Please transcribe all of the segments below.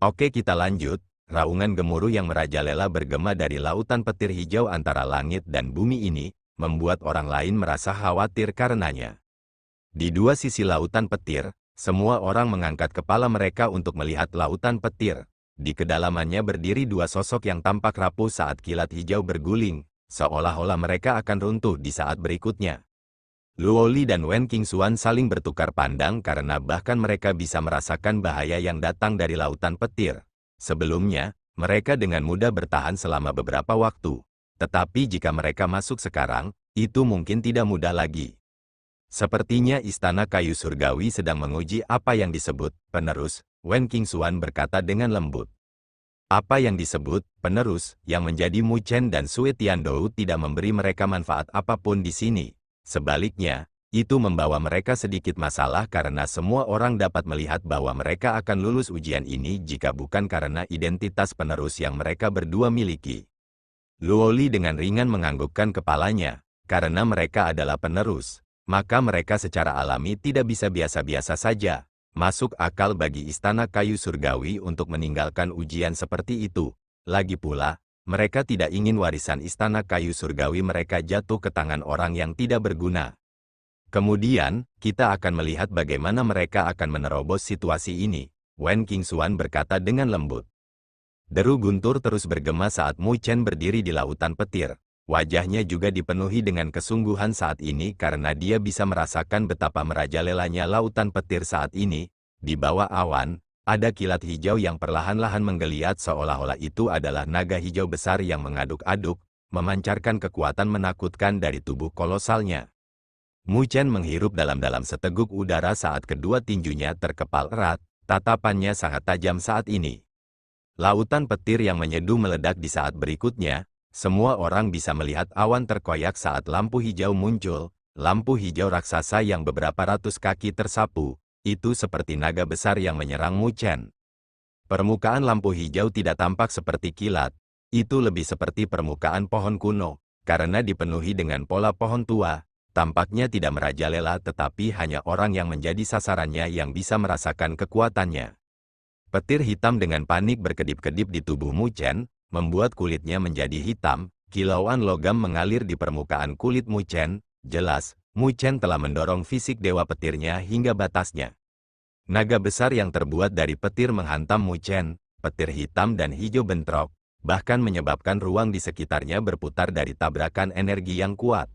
Oke, kita lanjut. Raungan gemuruh yang merajalela bergema dari lautan petir hijau antara langit dan bumi ini, membuat orang lain merasa khawatir karenanya. Di dua sisi lautan petir, semua orang mengangkat kepala mereka untuk melihat lautan petir. Di kedalamannya berdiri dua sosok yang tampak rapuh saat kilat hijau berguling, seolah-olah mereka akan runtuh di saat berikutnya. Luoli dan Wen Qingxuan saling bertukar pandang karena bahkan mereka bisa merasakan bahaya yang datang dari lautan petir. Sebelumnya, mereka dengan mudah bertahan selama beberapa waktu. Tetapi jika mereka masuk sekarang, itu mungkin tidak mudah lagi. Sepertinya istana kayu surgawi sedang menguji apa yang disebut penerus, Wen Qingxuan berkata dengan lembut. Apa yang disebut penerus, yang menjadi Mu Chen dan Sui Tiandou tidak memberi mereka manfaat apapun di sini. Sebaliknya, itu membawa mereka sedikit masalah karena semua orang dapat melihat bahwa mereka akan lulus ujian ini jika bukan karena identitas penerus yang mereka berdua miliki. Luoli dengan ringan menganggukkan kepalanya, karena mereka adalah penerus, maka mereka secara alami tidak bisa biasa-biasa saja. Masuk akal bagi istana kayu surgawi untuk meninggalkan ujian seperti itu. Lagi pula, mereka tidak ingin warisan istana kayu surgawi mereka jatuh ke tangan orang yang tidak berguna. Kemudian, kita akan melihat bagaimana mereka akan menerobos situasi ini, Wen Qingxuan berkata dengan lembut. Deru guntur terus bergema saat Mu Chen berdiri di lautan petir. Wajahnya juga dipenuhi dengan kesungguhan saat ini karena dia bisa merasakan betapa merajalelanya lautan petir saat ini. Di bawah awan, ada kilat hijau yang perlahan-lahan menggeliat seolah-olah itu adalah naga hijau besar yang mengaduk-aduk, memancarkan kekuatan menakutkan dari tubuh kolosalnya. Mu Chen menghirup dalam-dalam seteguk udara saat kedua tinjunya terkepal erat, tatapannya sangat tajam saat ini. Lautan petir yang menyeduh meledak di saat berikutnya, semua orang bisa melihat awan terkoyak saat lampu hijau muncul, lampu hijau raksasa yang beberapa ratus kaki tersapu, itu seperti naga besar yang menyerang Mu Chen. Permukaan lampu hijau tidak tampak seperti kilat, itu lebih seperti permukaan pohon kuno, karena dipenuhi dengan pola pohon tua. Tampaknya tidak merajalela tetapi hanya orang yang menjadi sasarannya yang bisa merasakan kekuatannya. Petir hitam dengan panik berkedip-kedip di tubuh Mu Chen, membuat kulitnya menjadi hitam, kilauan logam mengalir di permukaan kulit Mu Chen. Jelas, Mu Chen telah mendorong fisik dewa petirnya hingga batasnya. Naga besar yang terbuat dari petir menghantam Mu Chen, petir hitam dan hijau bentrok, bahkan menyebabkan ruang di sekitarnya berputar dari tabrakan energi yang kuat.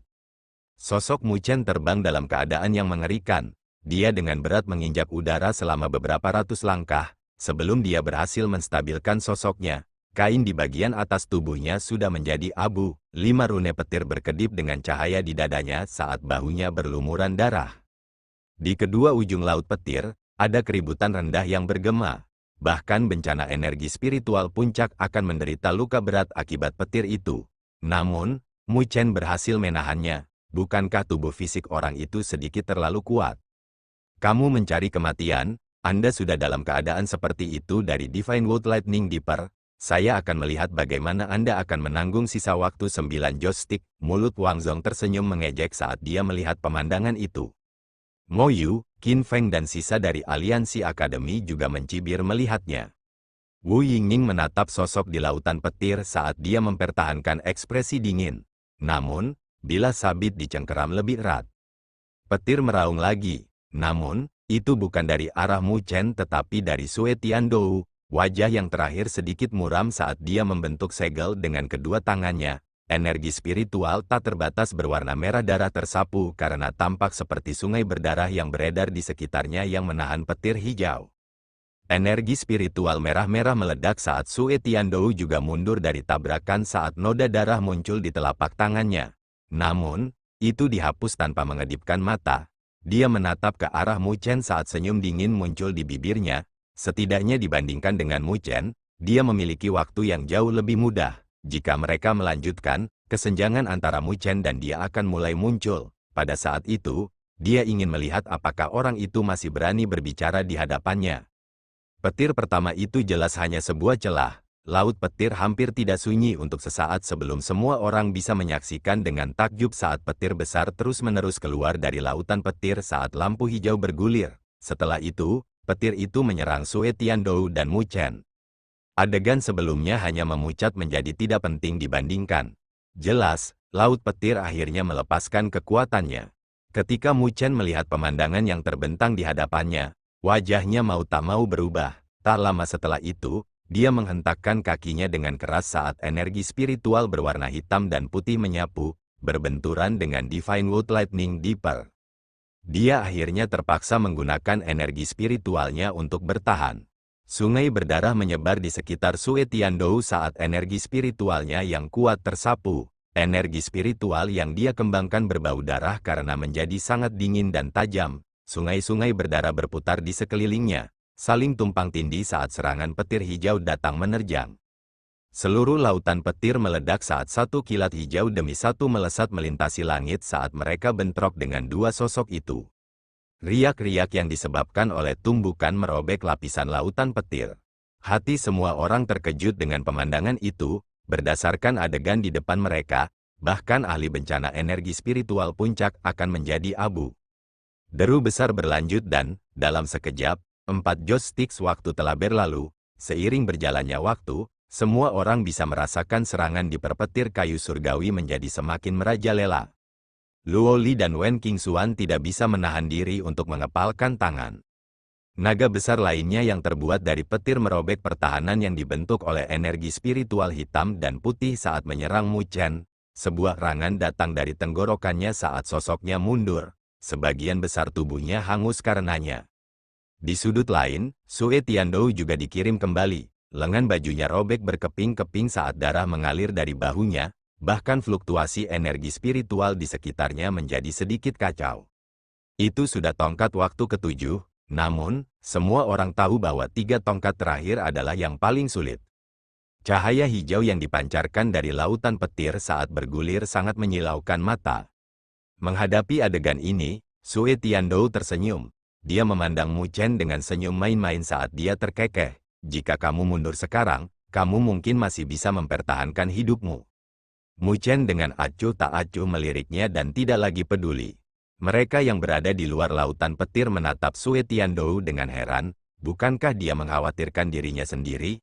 Sosok Mu Chen terbang dalam keadaan yang mengerikan. Dia dengan berat menginjak udara selama beberapa ratus langkah. Sebelum dia berhasil menstabilkan sosoknya, kain di bagian atas tubuhnya sudah menjadi abu. 5 rune petir berkedip dengan cahaya di dadanya saat bahunya berlumuran darah. Di kedua ujung laut petir, ada keributan rendah yang bergema. Bahkan bencana energi spiritual puncak akan menderita luka berat akibat petir itu. Namun, Mu Chen berhasil menahannya. Bukankah tubuh fisik orang itu sedikit terlalu kuat? Kamu mencari kematian, Anda sudah dalam keadaan seperti itu dari Divine Wood Lightning Deeper. Saya akan melihat bagaimana Anda akan menanggung sisa waktu 9 joystick. Mulut Wang Zong tersenyum mengejek saat dia melihat pemandangan itu. Mo Yu, Qin Feng dan sisa dari aliansi akademi juga mencibir melihatnya. Wu Yingning menatap sosok di lautan petir saat dia mempertahankan ekspresi dingin. Namun, bila sabit dicengkeram lebih erat. Petir meraung lagi, namun, itu bukan dari arah Mu Chen tetapi dari Sui Tiandou. Wajah yang terakhir sedikit muram saat dia membentuk segel dengan kedua tangannya. Energi spiritual tak terbatas berwarna merah darah tersapu karena tampak seperti sungai berdarah yang beredar di sekitarnya yang menahan petir hijau. Energi spiritual merah-merah meledak saat Sui Tiandou juga mundur dari tabrakan saat noda darah muncul di telapak tangannya. Namun, itu dihapus tanpa mengedipkan mata. Dia menatap ke arah Mu Chen saat senyum dingin muncul di bibirnya. Setidaknya dibandingkan dengan Mu Chen, dia memiliki waktu yang jauh lebih mudah. Jika mereka melanjutkan, kesenjangan antara Mu Chen dan dia akan mulai muncul. Pada saat itu, dia ingin melihat apakah orang itu masih berani berbicara di hadapannya. Petir pertama itu jelas hanya sebuah celah. Laut petir hampir tidak sunyi untuk sesaat sebelum semua orang bisa menyaksikan dengan takjub saat petir besar terus-menerus keluar dari lautan petir saat lampu hijau bergulir. Setelah itu, petir itu menyerang Sui Tiandou dan Mu Chen. Adegan sebelumnya hanya memucat menjadi tidak penting dibandingkan. Jelas, Laut Petir akhirnya melepaskan kekuatannya. Ketika Mu Chen melihat pemandangan yang terbentang di hadapannya, wajahnya mau tak mau berubah. Tak lama setelah itu, dia menghentakkan kakinya dengan keras saat energi spiritual berwarna hitam dan putih menyapu, berbenturan dengan Divine Wood Lightning Deeper. Dia akhirnya terpaksa menggunakan energi spiritualnya untuk bertahan. Sungai berdarah menyebar di sekitar Sue Tiandou saat energi spiritualnya yang kuat tersapu. Energi spiritual yang dia kembangkan berbau darah karena menjadi sangat dingin dan tajam. Sungai-sungai berdarah berputar di sekelilingnya, saling tumpang tindih saat serangan petir hijau datang menerjang. Seluruh lautan petir meledak saat satu kilat hijau demi satu melesat melintasi langit saat mereka bentrok dengan dua sosok itu. Riak-riak yang disebabkan oleh tumbukan merobek lapisan lautan petir. Hati semua orang terkejut dengan pemandangan itu, berdasarkan adegan di depan mereka, bahkan ahli bencana energi spiritual puncak akan menjadi abu. Deru besar berlanjut dan, dalam sekejap, 4 joysticks waktu telah berlalu. Seiring berjalannya waktu, semua orang bisa merasakan serangan di perpetir kayu surgawi menjadi semakin merajalela. Luo Li dan Wen Qingxuan tidak bisa menahan diri untuk mengepalkan tangan. Naga besar lainnya yang terbuat dari petir merobek pertahanan yang dibentuk oleh energi spiritual hitam dan putih saat menyerang Mu Chen. Sebuah serangan datang dari tenggorokannya saat sosoknya mundur. Sebagian besar tubuhnya hangus karenanya. Di sudut lain, Sue Tiandou juga dikirim kembali. Lengan bajunya robek berkeping-keping saat darah mengalir dari bahunya. Bahkan fluktuasi energi spiritual di sekitarnya menjadi sedikit kacau. Itu sudah tongkat waktu ke-7, namun, semua orang tahu bahwa 3 tongkat terakhir adalah yang paling sulit. Cahaya hijau yang dipancarkan dari lautan petir saat bergulir sangat menyilaukan mata. Menghadapi adegan ini, Sue Tiandou tersenyum. Dia memandang Mu Chen dengan senyum main-main saat dia terkekeh. Jika kamu mundur sekarang, kamu mungkin masih bisa mempertahankan hidupmu. Mu Chen dengan acuh tak acuh meliriknya dan tidak lagi peduli. Mereka yang berada di luar lautan petir menatap Sue Tiandou dengan heran, bukankah dia mengkhawatirkan dirinya sendiri?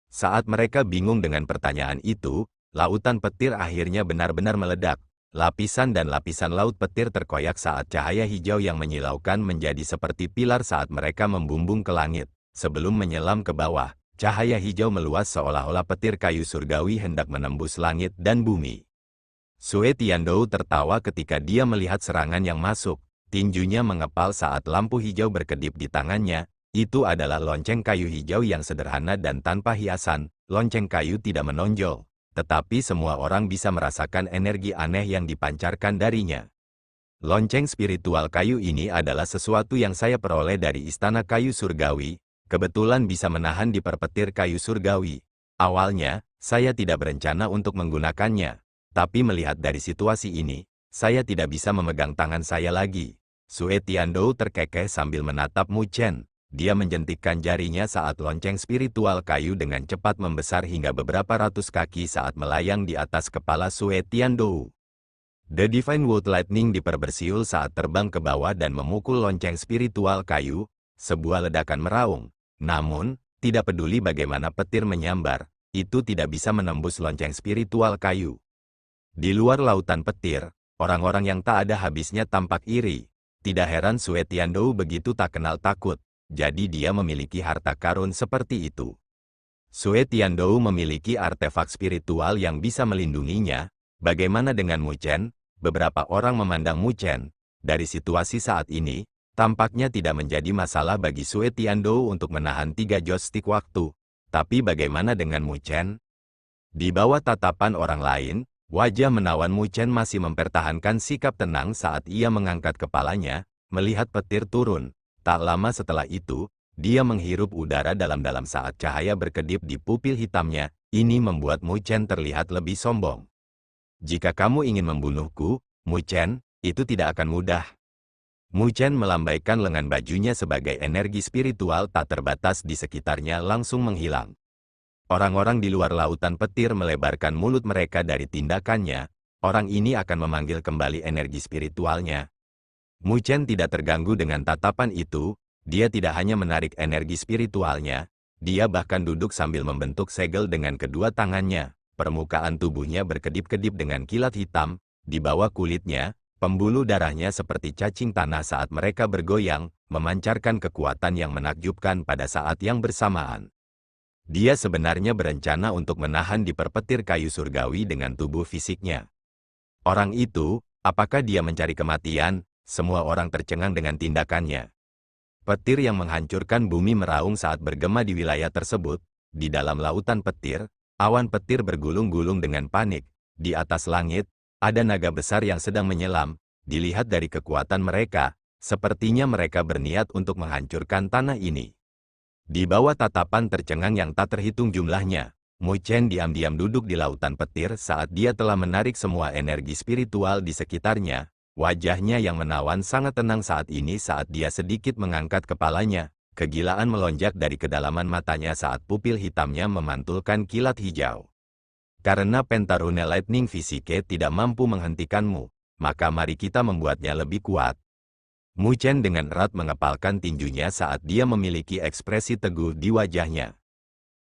Saat mereka bingung dengan pertanyaan itu, lautan petir akhirnya benar-benar meledak. Lapisan dan lapisan laut petir terkoyak saat cahaya hijau yang menyilaukan menjadi seperti pilar saat mereka membumbung ke langit. Sebelum menyelam ke bawah, cahaya hijau meluas seolah-olah petir kayu surgawi hendak menembus langit dan bumi. Sue Tiandou tertawa ketika dia melihat serangan yang masuk. Tinjunya mengepal saat lampu hijau berkedip di tangannya. Itu adalah lonceng kayu hijau yang sederhana dan tanpa hiasan. Lonceng kayu tidak menonjol, tetapi semua orang bisa merasakan energi aneh yang dipancarkan darinya. Lonceng spiritual kayu ini adalah sesuatu yang saya peroleh dari istana kayu surgawi. Kebetulan bisa menahan di perpetir kayu surgawi. Awalnya, saya tidak berencana untuk menggunakannya. Tapi melihat dari situasi ini, saya tidak bisa memegang tangan saya lagi. Sue Tiandou terkekeh sambil menatap Mu Chen. Dia menjentikkan jarinya saat lonceng spiritual kayu dengan cepat membesar hingga beberapa ratus kaki saat melayang di atas kepala Sue Tiandou. The Divine Wood Lightning diperbersiul saat terbang ke bawah dan memukul lonceng spiritual kayu. Sebuah ledakan meraung. Namun, tidak peduli bagaimana petir menyambar, itu tidak bisa menembus lonceng spiritual kayu. Di luar lautan petir, orang-orang yang tak ada habisnya tampak iri. Tidak heran Sue Tiandou begitu tak kenal takut, jadi dia memiliki harta karun seperti itu. Sue Tiandou memiliki artefak spiritual yang bisa melindunginya. Bagaimana dengan Mu Chen? Beberapa orang memandang Mu Chen. Dari situasi saat ini, tampaknya tidak menjadi masalah bagi Sue Tiandou untuk menahan 3 joystick waktu. Tapi bagaimana dengan Mu Chen? Di bawah tatapan orang lain, wajah menawan Mu Chen masih mempertahankan sikap tenang saat ia mengangkat kepalanya, melihat petir turun. Tak lama setelah itu, dia menghirup udara dalam-dalam saat cahaya berkedip di pupil hitamnya. Ini membuat Mu Chen terlihat lebih sombong. Jika kamu ingin membunuhku, Mu Chen, itu tidak akan mudah. Mu Chen melambaikan lengan bajunya sebagai energi spiritual tak terbatas di sekitarnya langsung menghilang. Orang-orang di luar lautan petir melebarkan mulut mereka dari tindakannya. Orang ini akan memanggil kembali energi spiritualnya. Mu Chen tidak terganggu dengan tatapan itu. Dia tidak hanya menarik energi spiritualnya, Dia bahkan duduk sambil membentuk segel dengan kedua tangannya. Permukaan tubuhnya berkedip-kedip dengan kilat hitam. Di bawah kulitnya, pembuluh darahnya seperti cacing tanah saat mereka bergoyang, memancarkan kekuatan yang menakjubkan pada saat yang bersamaan. Dia sebenarnya berencana untuk menahan di perpetir kayu surgawi dengan tubuh fisiknya. Orang itu, apakah dia mencari kematian? Semua orang tercengang dengan tindakannya. Petir yang menghancurkan bumi meraung saat bergema di wilayah tersebut. Di dalam lautan petir, awan petir bergulung-gulung dengan panik. Di atas langit, ada naga besar yang sedang menyelam. Dilihat dari kekuatan mereka, sepertinya mereka berniat untuk menghancurkan tanah ini. Di bawah tatapan tercengang yang tak terhitung jumlahnya, Mu Chen diam-diam duduk di lautan petir saat dia telah menarik semua energi spiritual di sekitarnya. Wajahnya yang menawan sangat tenang saat ini saat dia sedikit mengangkat kepalanya. Kegilaan melonjak dari kedalaman matanya saat pupil hitamnya memantulkan kilat hijau. Karena Pentarune Lightning Physique tidak mampu menghentikanmu, maka mari kita membuatnya lebih kuat. Mu Chen dengan erat mengepalkan tinjunya saat dia memiliki ekspresi teguh di wajahnya.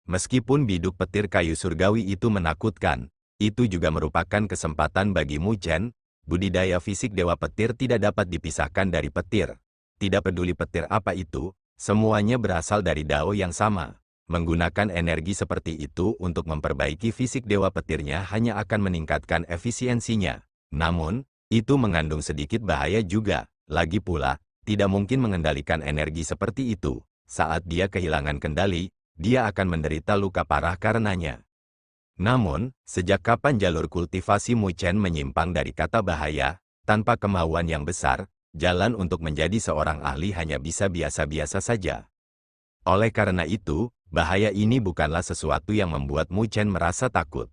Meskipun biduk petir kayu surgawi itu menakutkan, itu juga merupakan kesempatan bagi Mu Chen. Budidaya fisik Dewa Petir tidak dapat dipisahkan dari petir. Tidak peduli petir apa itu, semuanya berasal dari Dao yang sama. Menggunakan energi seperti itu untuk memperbaiki fisik Dewa Petirnya hanya akan meningkatkan efisiensinya. Namun, itu mengandung sedikit bahaya juga. Lagi pula, tidak mungkin mengendalikan energi seperti itu. Saat dia kehilangan kendali, dia akan menderita luka parah karenanya. Namun, sejak kapan jalur kultivasi Mu Chen menyimpang dari kata bahaya, tanpa kemauan yang besar, jalan untuk menjadi seorang ahli hanya bisa biasa-biasa saja. Oleh karena itu, bahaya ini bukanlah sesuatu yang membuat Mu Chen merasa takut.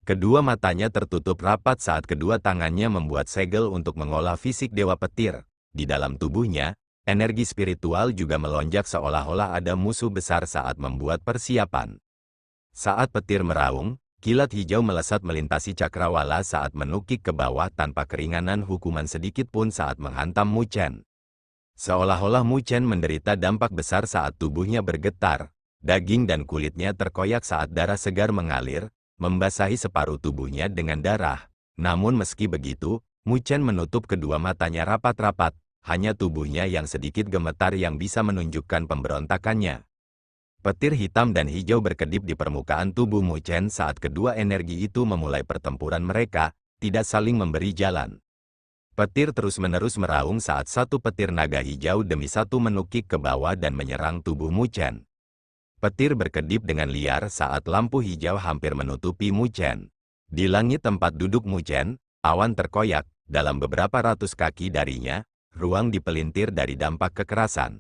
Kedua matanya tertutup rapat saat kedua tangannya membuat segel untuk mengolah fisik Dewa Petir. Di dalam tubuhnya, energi spiritual juga melonjak seolah-olah ada musuh besar saat membuat persiapan. Saat petir meraung, kilat hijau melesat melintasi cakrawala saat menukik ke bawah tanpa keringanan hukuman sedikit pun saat menghantam Mu Chen. Seolah-olah Mu Chen menderita dampak besar saat tubuhnya bergetar, daging dan kulitnya terkoyak saat darah segar mengalir, membasahi separuh tubuhnya dengan darah. Namun meski begitu, Mu Chen menutup kedua matanya rapat-rapat, hanya tubuhnya yang sedikit gemetar yang bisa menunjukkan pemberontakannya. Petir hitam dan hijau berkedip di permukaan tubuh Mu Chen saat kedua energi itu memulai pertempuran mereka, tidak saling memberi jalan. Petir terus-menerus meraung saat satu petir naga hijau demi satu menukik ke bawah dan menyerang tubuh Mu Chen. Petir berkedip dengan liar saat lampu hijau hampir menutupi Mu Chen. Di langit tempat duduk Mu Chen, awan terkoyak, dalam beberapa ratus kaki darinya, ruang dipelintir dari dampak kekerasan.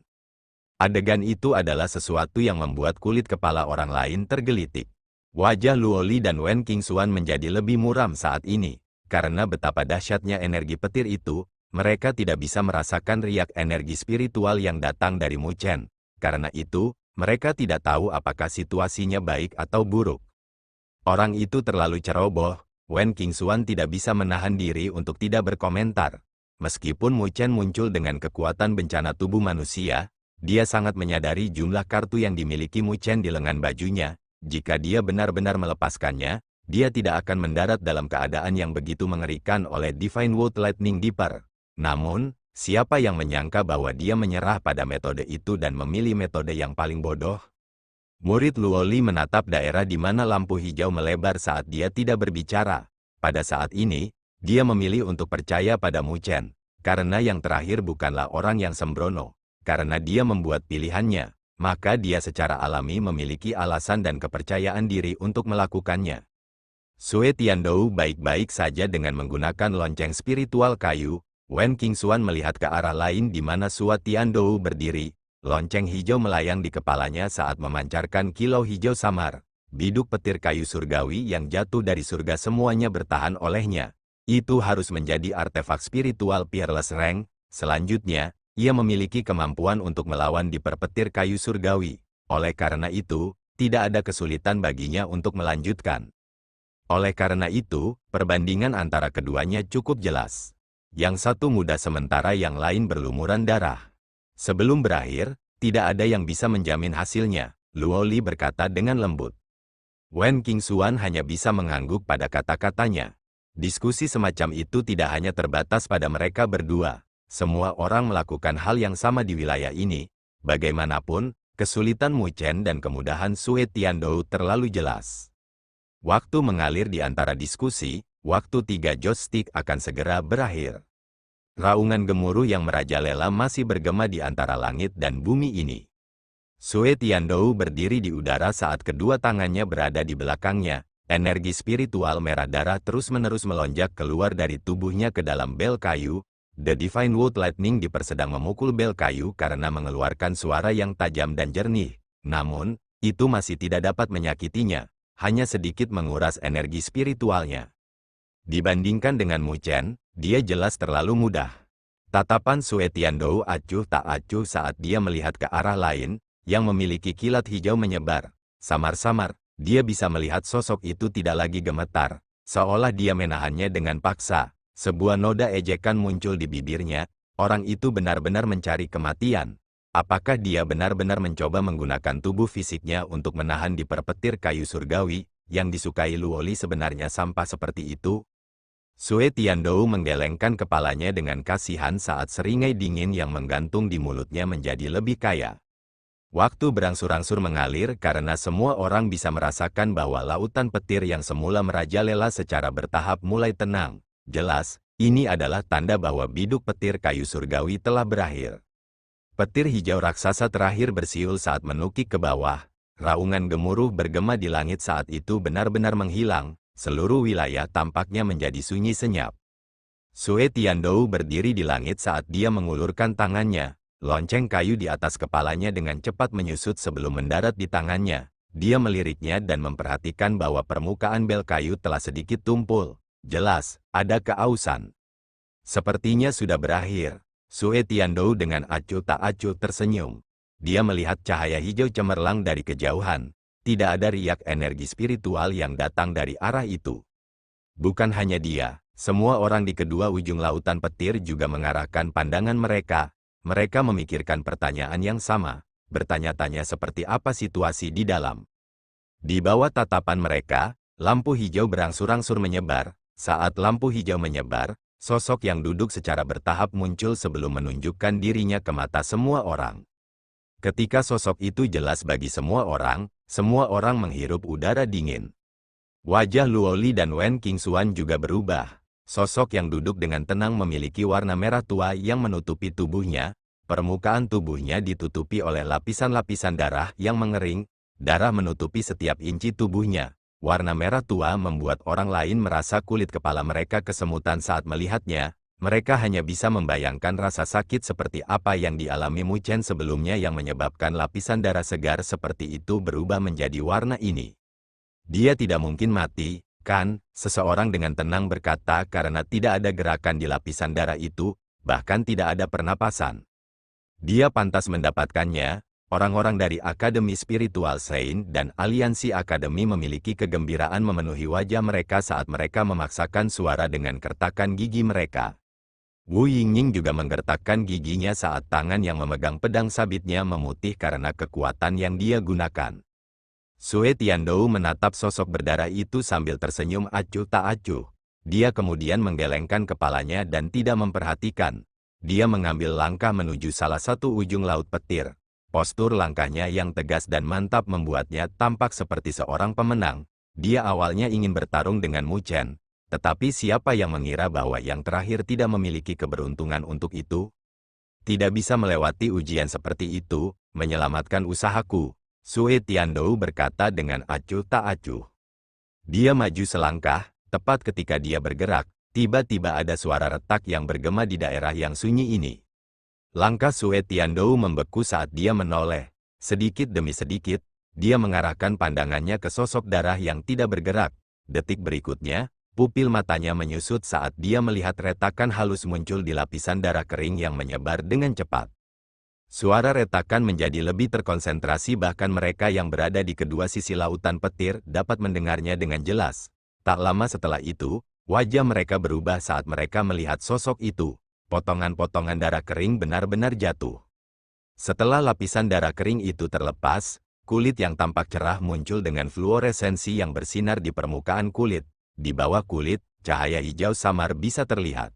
Adegan itu adalah sesuatu yang membuat kulit kepala orang lain tergelitik. Wajah Luoli dan Wen Qingxuan menjadi lebih muram saat ini. Karena betapa dahsyatnya energi petir itu, mereka tidak bisa merasakan riak energi spiritual yang datang dari Mu Chen. Karena itu, mereka tidak tahu apakah situasinya baik atau buruk. Orang itu terlalu ceroboh. Wen Qingxuan tidak bisa menahan diri untuk tidak berkomentar. Meskipun Mu Chen muncul dengan kekuatan bencana tubuh manusia, dia sangat menyadari jumlah kartu yang dimiliki Mu Chen di lengan bajunya. Jika dia benar-benar melepaskannya, dia tidak akan mendarat dalam keadaan yang begitu mengerikan oleh Divine Wood Lightning Dipper. Namun, siapa yang menyangka bahwa dia menyerah pada metode itu dan memilih metode yang paling bodoh? Murid Luoli menatap daerah di mana lampu hijau melebar saat dia tidak berbicara. Pada saat ini, dia memilih untuk percaya pada Mu Chen, karena yang terakhir bukanlah orang yang sembrono. Karena dia membuat pilihannya, maka dia secara alami memiliki alasan dan kepercayaan diri untuk melakukannya. Sue Tiandou baik-baik saja dengan menggunakan lonceng spiritual kayu. Wen Qingxuan melihat ke arah lain di mana Sue Tiandou berdiri. Lonceng hijau melayang di kepalanya saat memancarkan kilau hijau samar. Biduk petir kayu surgawi yang jatuh dari surga semuanya bertahan olehnya. Itu harus menjadi artefak spiritual Peerless Rank. Selanjutnya, ia memiliki kemampuan untuk melawan di petir kayu surgawi. Oleh karena itu, tidak ada kesulitan baginya untuk melanjutkan. Oleh karena itu, perbandingan antara keduanya cukup jelas. Yang satu muda sementara yang lain berlumuran darah. Sebelum berakhir, tidak ada yang bisa menjamin hasilnya. Luo Li berkata dengan lembut. Wen Qingxuan hanya bisa mengangguk pada kata-katanya. Diskusi semacam itu tidak hanya terbatas pada mereka berdua. Semua orang melakukan hal yang sama di wilayah ini. Bagaimanapun, kesulitan Mu Chen dan kemudahan Sue Tiandou terlalu jelas. Waktu mengalir di antara diskusi, waktu 3 joystick akan segera berakhir. Raungan gemuruh yang merajalela masih bergema di antara langit dan bumi ini. Sue Tiandou berdiri di udara saat kedua tangannya berada di belakangnya. Energi spiritual merah darah terus-menerus melonjak keluar dari tubuhnya ke dalam bel kayu. The Divine Wood Lightning dipersedang memukul bel kayu karena mengeluarkan suara yang tajam dan jernih. Namun, itu masih tidak dapat menyakitinya, hanya sedikit menguras energi spiritualnya. Dibandingkan dengan Mu Chen, dia jelas terlalu mudah. Tatapan Sue Tiandou acuh tak acuh saat dia melihat ke arah lain, yang memiliki kilat hijau menyebar. Samar-samar, dia bisa melihat sosok itu tidak lagi gemetar, seolah dia menahannya dengan paksa. Sebuah noda ejekan muncul di bibirnya, orang itu benar-benar mencari kematian. Apakah dia benar-benar mencoba menggunakan tubuh fisiknya untuk menahan di perpetir kayu surgawi, yang disukai Luo Li sebenarnya sampah seperti itu? Sue Tiandou menggelengkan kepalanya dengan kasihan saat seringai dingin yang menggantung di mulutnya menjadi lebih kaya. Waktu berangsur-angsur mengalir karena semua orang bisa merasakan bahwa lautan petir yang semula merajalela secara bertahap mulai tenang. Jelas, ini adalah tanda bahwa biduk petir kayu surgawi telah berakhir. Petir hijau raksasa terakhir bersiul saat menukik ke bawah. Raungan gemuruh bergema di langit saat itu benar-benar menghilang. Seluruh wilayah tampaknya menjadi sunyi senyap. Sue Tiandou berdiri di langit saat dia mengulurkan tangannya. Lonceng kayu di atas kepalanya dengan cepat menyusut sebelum mendarat di tangannya. Dia meliriknya dan memperhatikan bahwa permukaan bel kayu telah sedikit tumpul. Jelas, ada keausan. Sepertinya sudah berakhir. Sue Tiandou dengan acuh tak acuh tersenyum. Dia melihat cahaya hijau cemerlang dari kejauhan. Tidak ada riak energi spiritual yang datang dari arah itu. Bukan hanya dia, semua orang di kedua ujung lautan petir juga mengarahkan pandangan mereka. Mereka memikirkan pertanyaan yang sama, bertanya-tanya seperti apa situasi di dalam. Di bawah tatapan mereka, lampu hijau berangsur-angsur menyebar. Saat lampu hijau menyebar, sosok yang duduk secara bertahap muncul sebelum menunjukkan dirinya ke mata semua orang. Ketika sosok itu jelas bagi semua orang menghirup udara dingin. Wajah Luo Li dan Wen Qingxuan juga berubah. Sosok yang duduk dengan tenang memiliki warna merah tua yang menutupi tubuhnya. Permukaan tubuhnya ditutupi oleh lapisan-lapisan darah yang mengering. Darah menutupi setiap inci tubuhnya. Warna merah tua membuat orang lain merasa kulit kepala mereka kesemutan saat melihatnya. Mereka hanya bisa membayangkan rasa sakit seperti apa yang dialami Mu Chen sebelumnya yang menyebabkan lapisan darah segar seperti itu berubah menjadi warna ini. Dia tidak mungkin mati, kan? Seseorang dengan tenang berkata karena tidak ada gerakan di lapisan darah itu, bahkan tidak ada pernapasan. Dia pantas mendapatkannya. Orang-orang dari Akademi Spiritual Sein dan Aliansi Akademi memiliki kegembiraan memenuhi wajah mereka saat mereka memaksakan suara dengan kertakan gigi mereka. Wu Yingning juga menggertakkan giginya saat tangan yang memegang pedang sabitnya memutih karena kekuatan yang dia gunakan. Sue Tiandou menatap sosok berdarah itu sambil tersenyum acuh tak acuh. Dia kemudian menggelengkan kepalanya dan tidak memperhatikan. Dia mengambil langkah menuju salah satu ujung laut petir. Postur langkahnya yang tegas dan mantap membuatnya tampak seperti seorang pemenang. Dia awalnya ingin bertarung dengan Mu Chen. Tetapi siapa yang mengira bahwa yang terakhir tidak memiliki keberuntungan untuk itu? Tidak bisa melewati ujian seperti itu, menyelamatkan usahaku. Sue Tiandou berkata dengan acuh tak acuh. Dia maju selangkah, tepat ketika dia bergerak, tiba-tiba ada suara retak yang bergema di daerah yang sunyi ini. Langkah Sue Tiandou membeku saat dia menoleh. Sedikit demi sedikit, dia mengarahkan pandangannya ke sosok darah yang tidak bergerak. Detik berikutnya, pupil matanya menyusut saat dia melihat retakan halus muncul di lapisan darah kering yang menyebar dengan cepat. Suara retakan menjadi lebih terkonsentrasi bahkan mereka yang berada di kedua sisi lautan petir dapat mendengarnya dengan jelas. Tak lama setelah itu, wajah mereka berubah saat mereka melihat sosok itu. Potongan-potongan darah kering benar-benar jatuh. Setelah lapisan darah kering itu terlepas, Kulit yang tampak cerah muncul dengan fluoresensi yang bersinar di permukaan kulit. Di bawah kulit, cahaya hijau samar bisa terlihat.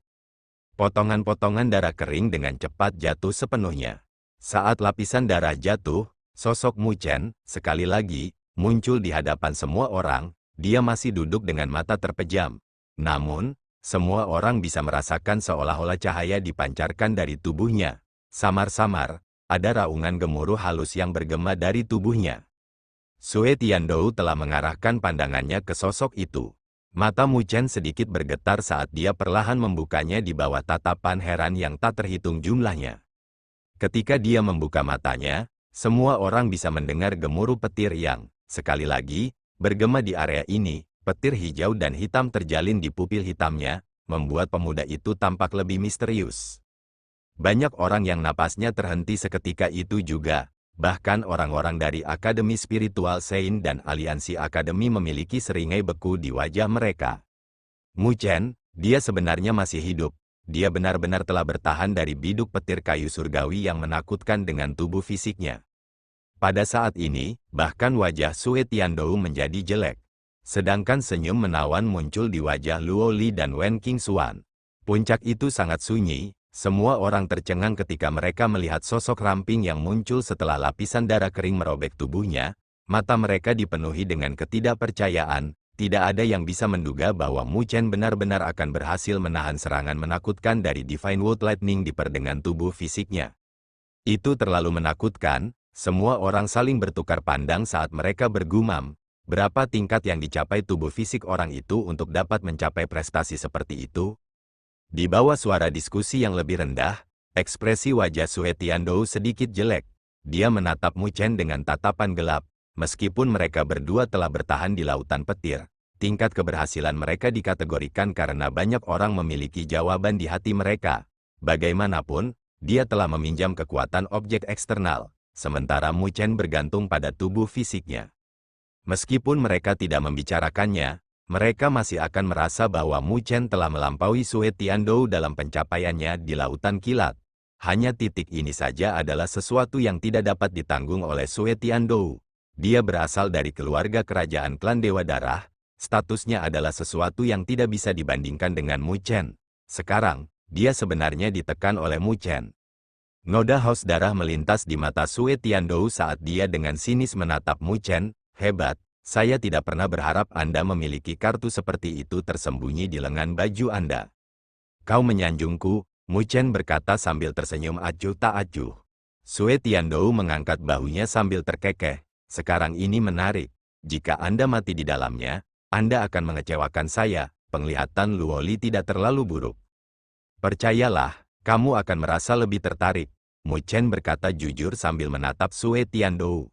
Potongan-potongan darah kering dengan cepat jatuh sepenuhnya. Saat lapisan darah jatuh, sosok Mu Chen, sekali lagi, muncul di hadapan semua orang. Dia masih duduk dengan mata terpejam. Namun, semua orang bisa merasakan seolah-olah cahaya dipancarkan dari tubuhnya. Samar-samar, ada raungan gemuruh halus yang bergema dari tubuhnya. Sue Tiandou telah mengarahkan pandangannya ke sosok itu. Mata Mu Chen sedikit bergetar saat dia perlahan membukanya di bawah tatapan heran yang tak terhitung jumlahnya. Ketika dia membuka matanya, semua orang bisa mendengar gemuruh petir yang, sekali lagi, bergema di area ini. Petir hijau dan hitam terjalin di pupil hitamnya, membuat pemuda itu tampak lebih misterius. Banyak orang yang napasnya terhenti seketika itu juga. Bahkan orang-orang dari Akademi Spiritual Sein dan Aliansi Akademi memiliki seringai beku di wajah mereka. Mu Chen, dia sebenarnya masih hidup. Dia benar-benar telah bertahan dari biduk petir kayu surgawi yang menakutkan dengan tubuh fisiknya. Pada saat ini, bahkan wajah Sue Tiandou menjadi jelek. Sedangkan senyum menawan muncul di wajah Luo Li dan Wen Qingxuan. Puncak itu sangat sunyi. Semua orang tercengang ketika mereka melihat sosok ramping yang muncul setelah lapisan darah kering merobek tubuhnya. Mata mereka dipenuhi dengan ketidakpercayaan. Tidak ada yang bisa menduga bahwa Mu Chen benar-benar akan berhasil menahan serangan menakutkan dari Divine Wood Lightning di perdengan tubuh fisiknya. Itu terlalu menakutkan. Semua orang saling bertukar pandang saat mereka bergumam. Berapa tingkat yang dicapai tubuh fisik orang itu untuk dapat mencapai prestasi seperti itu? Di bawah suara diskusi yang lebih rendah, ekspresi wajah Sue Tiandou sedikit jelek. Dia menatap Mu Chen dengan tatapan gelap. Meskipun mereka berdua telah bertahan di lautan petir, tingkat keberhasilan mereka dikategorikan karena banyak orang memiliki jawaban di hati mereka. Bagaimanapun, dia telah meminjam kekuatan objek eksternal, sementara Mu Chen bergantung pada tubuh fisiknya. Meskipun mereka tidak membicarakannya, mereka masih akan merasa bahwa Mu Chen telah melampaui Sue Tiandou dalam pencapaiannya di lautan kilat. Hanya titik ini saja adalah sesuatu yang tidak dapat ditanggung oleh Sue Tiandou. Dia berasal dari keluarga kerajaan klan Dewa Darah. Statusnya adalah sesuatu yang tidak bisa dibandingkan dengan Mu Chen. Sekarang, dia sebenarnya ditekan oleh Mu Chen. Noda haus darah melintas di mata Sue Tiandou saat dia dengan sinis menatap Mu Chen. Hebat. Saya tidak pernah berharap Anda memiliki kartu seperti itu tersembunyi di lengan baju Anda. Kau menyanjungku, Mu Chen berkata sambil tersenyum acuh tak acuh. Sue Tiandou mengangkat bahunya sambil terkekeh. Sekarang ini menarik. Jika Anda mati di dalamnya, Anda akan mengecewakan saya. Penglihatan Luo Li tidak terlalu buruk. Percayalah, kamu akan merasa lebih tertarik. Mu Chen berkata jujur sambil menatap Sue Tiandou.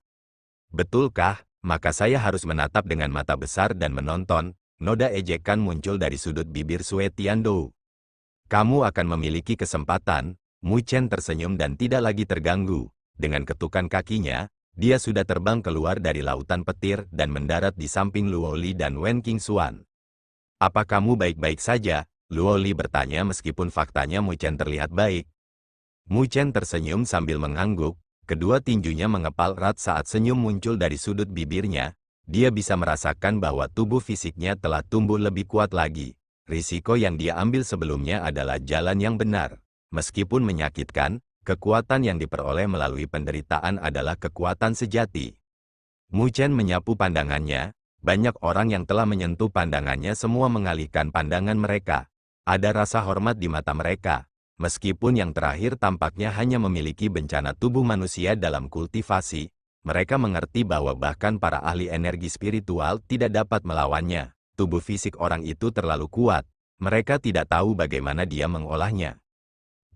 Betulkah? Maka saya harus menatap dengan mata besar dan menonton. Noda ejekan muncul dari sudut bibir Sue Tiandou. Kamu akan memiliki kesempatan. Mu Chen tersenyum dan tidak lagi terganggu. Dengan ketukan kakinya, dia sudah terbang keluar dari lautan petir dan mendarat di samping Luo Li dan Wen Qingxuan. Apa kamu baik-baik saja? Luo Li bertanya meskipun faktanya Mu Chen terlihat baik. Mu Chen tersenyum sambil mengangguk. Kedua tinjunya mengepal erat saat senyum muncul dari sudut bibirnya. Dia bisa merasakan bahwa tubuh fisiknya telah tumbuh lebih kuat lagi. Risiko yang dia ambil sebelumnya adalah jalan yang benar. Meskipun menyakitkan, kekuatan yang diperoleh melalui penderitaan adalah kekuatan sejati. Mu Chen menyapu pandangannya. Banyak orang yang telah menyentuh pandangannya semua mengalihkan pandangan mereka. Ada rasa hormat di mata mereka. Meskipun yang terakhir tampaknya hanya memiliki bencana tubuh manusia dalam kultivasi, mereka mengerti bahwa bahkan para ahli energi spiritual tidak dapat melawannya. Tubuh fisik orang itu terlalu kuat, mereka tidak tahu bagaimana dia mengolahnya.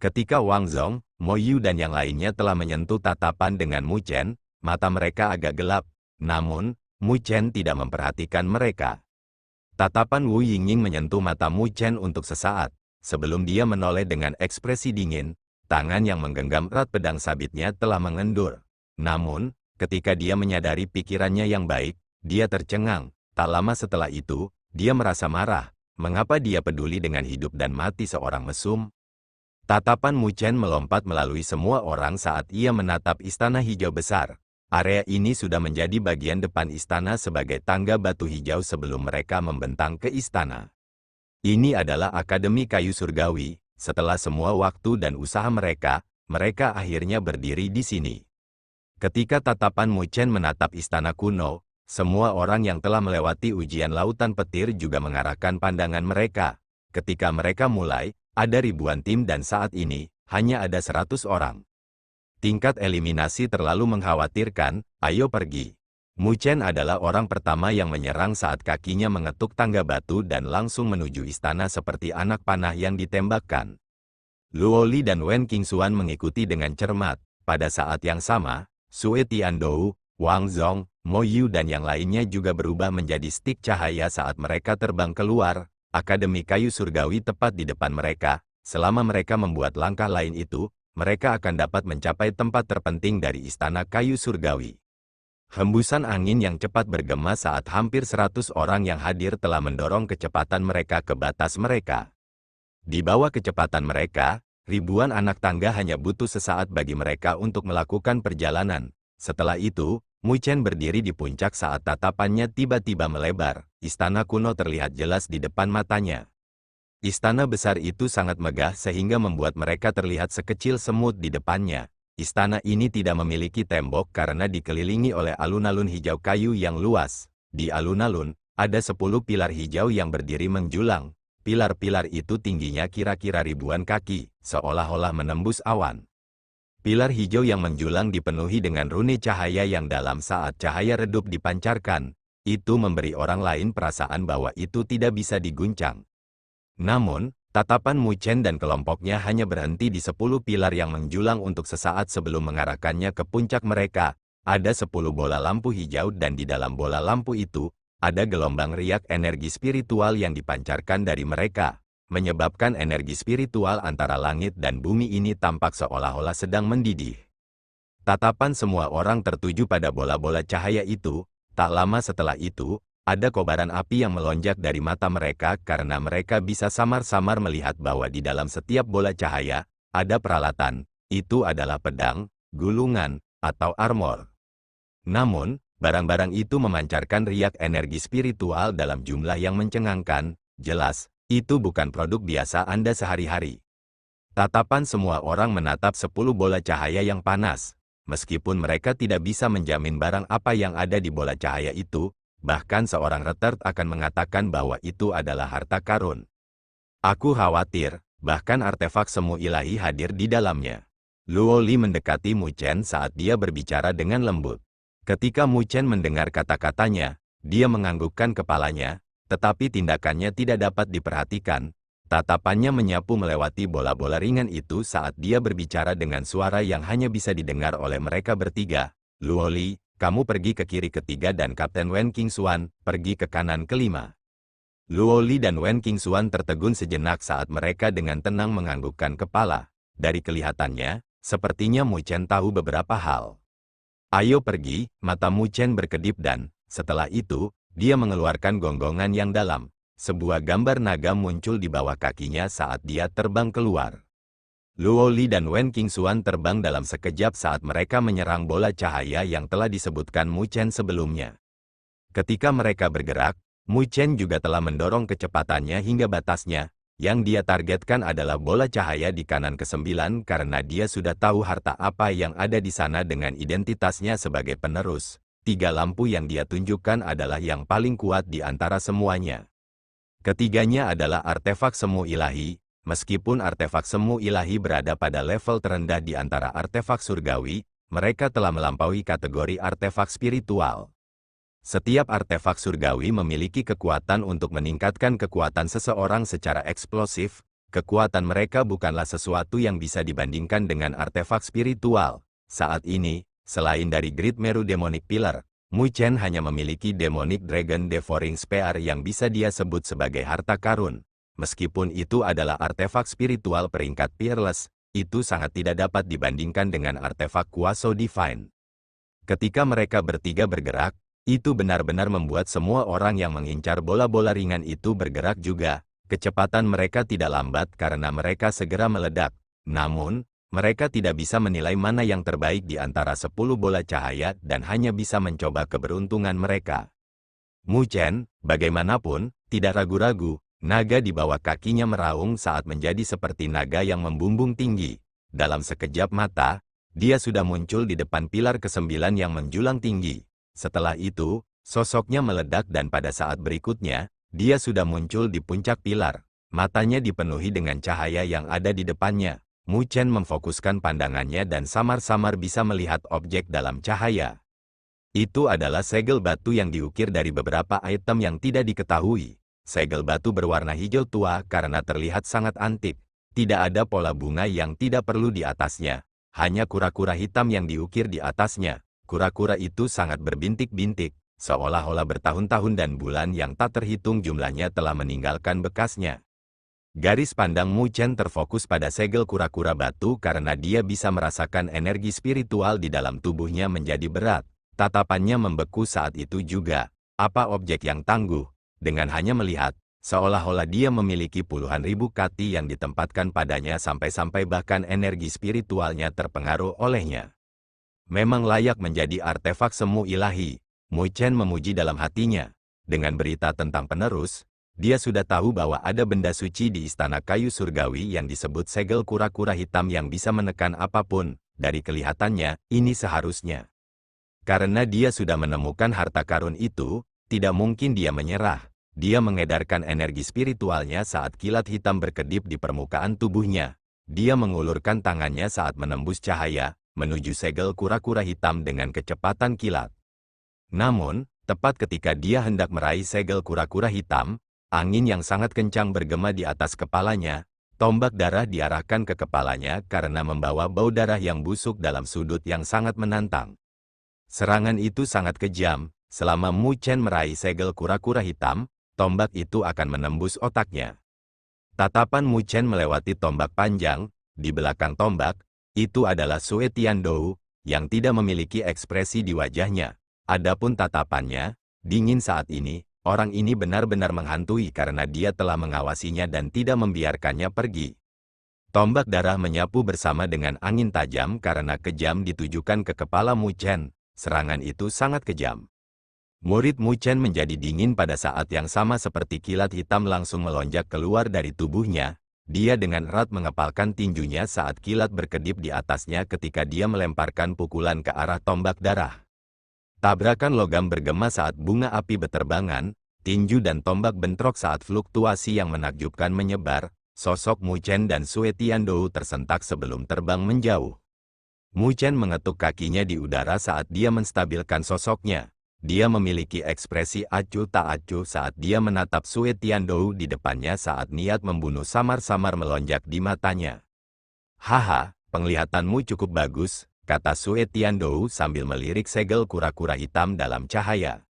Ketika Wang Zong, Mo Yu dan yang lainnya telah menyentuh tatapan dengan Mu Chen, mata mereka agak gelap. Namun, Mu Chen tidak memperhatikan mereka. Tatapan Wu Yingying menyentuh mata Mu Chen untuk sesaat. Sebelum dia menoleh dengan ekspresi dingin, tangan yang menggenggam erat pedang sabitnya telah mengendur. Namun, ketika dia menyadari pikirannya yang baik, dia tercengang. Tak lama setelah itu, dia merasa marah. Mengapa dia peduli dengan hidup dan mati seorang mesum? Tatapan Mu Chen melompat melalui semua orang saat ia menatap istana hijau besar. Area ini sudah menjadi bagian depan istana sebagai tangga batu hijau sebelum mereka membentang ke istana. Ini adalah Akademi Kayu Surgawi. Setelah semua waktu dan usaha mereka akhirnya berdiri di sini. Ketika tatapan Mu Chen menatap istana kuno, semua orang yang telah melewati ujian lautan petir juga mengarahkan pandangan mereka. Ketika mereka mulai, ada ribuan tim dan saat ini, hanya ada 100 orang. Tingkat eliminasi terlalu mengkhawatirkan, ayo pergi. Mu Chen adalah orang pertama yang menyerang saat kakinya mengetuk tangga batu dan langsung menuju istana seperti anak panah yang ditembakkan. Luo Li dan Wen Qingxuan mengikuti dengan cermat. Pada saat yang sama, Sue Tiandou, Wang Zong, Mo Yu dan yang lainnya juga berubah menjadi stik cahaya saat mereka terbang keluar. Akademi Kayu Surgawi tepat di depan mereka. Selama mereka membuat langkah lain itu, mereka akan dapat mencapai tempat terpenting dari Istana Kayu Surgawi. Hembusan angin yang cepat bergema saat hampir 100 orang yang hadir telah mendorong kecepatan mereka ke batas mereka. Di bawah kecepatan mereka, ribuan anak tangga hanya butuh sesaat bagi mereka untuk melakukan perjalanan. Setelah itu, Mu Chen berdiri di puncak saat tatapannya tiba-tiba melebar. Istana kuno terlihat jelas di depan matanya. Istana besar itu sangat megah sehingga membuat mereka terlihat sekecil semut di depannya. Istana ini tidak memiliki tembok karena dikelilingi oleh alun-alun hijau kayu yang luas. Di alun-alun, ada 10 pilar hijau yang berdiri menjulang. Pilar-pilar itu tingginya kira-kira ribuan kaki, seolah-olah menembus awan. Pilar hijau yang menjulang dipenuhi dengan rune cahaya yang dalam saat cahaya redup dipancarkan. Itu memberi orang lain perasaan bahwa itu tidak bisa diguncang. Namun, tatapan Mu Chen dan kelompoknya hanya berhenti di 10 pilar yang menjulang untuk sesaat sebelum mengarahkannya ke puncak mereka. Ada 10 bola lampu hijau dan di dalam bola lampu itu, ada gelombang riak energi spiritual yang dipancarkan dari mereka, menyebabkan energi spiritual antara langit dan bumi ini tampak seolah-olah sedang mendidih. Tatapan semua orang tertuju pada bola-bola cahaya itu. Tak lama setelah itu, ada kobaran api yang melonjak dari mata mereka karena mereka bisa samar-samar melihat bahwa di dalam setiap bola cahaya, ada peralatan. Itu adalah pedang, gulungan, atau armor. Namun, barang-barang itu memancarkan riak energi spiritual dalam jumlah yang mencengangkan. Jelas, itu bukan produk biasa Anda sehari-hari. Tatapan semua orang menatap 10 bola cahaya yang panas. Meskipun mereka tidak bisa menjamin barang apa yang ada di bola cahaya itu, bahkan seorang retard akan mengatakan bahwa itu adalah harta karun. Aku khawatir, bahkan artefak semu ilahi hadir di dalamnya. Luo Li mendekati Mu Chen saat dia berbicara dengan lembut. Ketika Mu Chen mendengar kata-katanya, dia menganggukkan kepalanya, tetapi tindakannya tidak dapat diperhatikan. Tatapannya menyapu melewati bola-bola ringan itu saat dia berbicara dengan suara yang hanya bisa didengar oleh mereka bertiga. Luo Li, kamu pergi ke kiri ketiga dan Kapten Wen Qingxuan pergi ke kanan kelima. Luo Li dan Wen Qingxuan tertegun sejenak saat mereka dengan tenang menganggukkan kepala. Dari kelihatannya, sepertinya Mu Chen tahu beberapa hal. Ayo pergi, mata Mu Chen berkedip dan, setelah itu, dia mengeluarkan gonggongan yang dalam. Sebuah gambar naga muncul di bawah kakinya saat dia terbang keluar. Luo Li dan Wen Qingxuan terbang dalam sekejap saat mereka menyerang bola cahaya yang telah disebutkan Mu Chen sebelumnya. Ketika mereka bergerak, Mu Chen juga telah mendorong kecepatannya hingga batasnya. Yang dia targetkan adalah bola cahaya di kanan ke-9 karena dia sudah tahu harta apa yang ada di sana dengan identitasnya sebagai penerus. 3 lampu yang dia tunjukkan adalah yang paling kuat di antara semuanya. Ketiganya adalah artefak semu ilahi. Meskipun artefak semu ilahi berada pada level terendah di antara artefak surgawi, mereka telah melampaui kategori artefak spiritual. Setiap artefak surgawi memiliki kekuatan untuk meningkatkan kekuatan seseorang secara eksplosif. Kekuatan mereka bukanlah sesuatu yang bisa dibandingkan dengan artefak spiritual. Saat ini, selain dari Great Meru Demonic Pillar, Mu Chen hanya memiliki Demonic Dragon Devouring Spear yang bisa dia sebut sebagai harta karun. Meskipun itu adalah artefak spiritual peringkat peerless, itu sangat tidak dapat dibandingkan dengan artefak kuasa divine. Ketika mereka bertiga bergerak, itu benar-benar membuat semua orang yang mengincar bola-bola ringan itu bergerak juga. Kecepatan mereka tidak lambat karena mereka segera meledak. Namun, Mereka tidak bisa menilai mana yang terbaik di antara 10 bola cahaya dan hanya bisa mencoba keberuntungan mereka. Mu Chen, bagaimanapun, tidak ragu-ragu, naga di bawah kakinya meraung saat menjadi seperti naga yang membumbung tinggi. Dalam sekejap mata, dia sudah muncul di depan pilar ke-9 yang menjulang tinggi. Setelah itu, sosoknya meledak dan pada saat berikutnya, dia sudah muncul di puncak pilar. Matanya dipenuhi dengan cahaya yang ada di depannya. Mu Chen memfokuskan pandangannya dan samar-samar bisa melihat objek dalam cahaya. Itu adalah segel batu yang diukir dari beberapa item yang tidak diketahui. Segel batu berwarna hijau tua karena terlihat sangat antik. Tidak ada pola bunga yang tidak perlu di atasnya. Hanya kura-kura hitam yang diukir di atasnya. Kura-kura itu sangat berbintik-bintik, seolah-olah bertahun-tahun dan bulan yang tak terhitung jumlahnya telah meninggalkan bekasnya. Garis pandang Mu Chen terfokus pada segel kura-kura batu karena dia bisa merasakan energi spiritual di dalam tubuhnya menjadi berat. Tatapannya membeku saat itu juga. Apa objek yang tangguh? Dengan hanya melihat, seolah-olah dia memiliki puluhan ribu kati yang ditempatkan padanya sampai-sampai bahkan energi spiritualnya terpengaruh olehnya. Memang layak menjadi artefak semu ilahi. Mu Chen memuji dalam hatinya. Dengan berita tentang penerus, dia sudah tahu bahwa ada benda suci di istana kayu surgawi yang disebut segel kura-kura hitam yang bisa menekan apapun. Dari kelihatannya, ini seharusnya. Karena dia sudah menemukan harta karun itu, tidak mungkin dia menyerah. Dia mengedarkan energi spiritualnya saat kilat hitam berkedip di permukaan tubuhnya. Dia mengulurkan tangannya saat menembus cahaya, menuju segel kura-kura hitam dengan kecepatan kilat. Namun, tepat ketika dia hendak meraih segel kura-kura hitam, angin yang sangat kencang bergema di atas kepalanya. Tombak darah diarahkan ke kepalanya karena membawa bau darah yang busuk dalam sudut yang sangat menantang. Serangan itu sangat kejam. Selama Mu Chen meraih segel kura-kura hitam, tombak itu akan menembus otaknya. Tatapan Mu Chen melewati tombak panjang. Di belakang tombak, itu adalah Sue Tiandou, yang tidak memiliki ekspresi di wajahnya. Adapun tatapannya, dingin saat ini. Orang ini benar-benar menghantui karena dia telah mengawasinya dan tidak membiarkannya pergi. Tombak darah menyapu bersama dengan angin tajam karena kejam ditujukan ke kepala Mu Chen. Serangan itu sangat kejam. Murid Mu Chen menjadi dingin pada saat yang sama seperti kilat hitam langsung melonjak keluar dari tubuhnya. Dia dengan erat mengepalkan tinjunya saat kilat berkedip di atasnya ketika dia melemparkan pukulan ke arah tombak darah. Tabrakan logam bergema saat bunga api beterbangan, tinju dan tombak bentrok saat fluktuasi yang menakjubkan menyebar, sosok Mu Chen dan Sue Tiandou tersentak sebelum terbang menjauh. Mu Chen mengetuk kakinya di udara saat dia menstabilkan sosoknya. Dia memiliki ekspresi acuh tak acuh saat dia menatap Sue Tiandou di depannya saat niat membunuh samar-samar melonjak di matanya. Haha, penglihatanmu cukup bagus, kata Sue Tiandou sambil melirik segel kura-kura hitam dalam cahaya.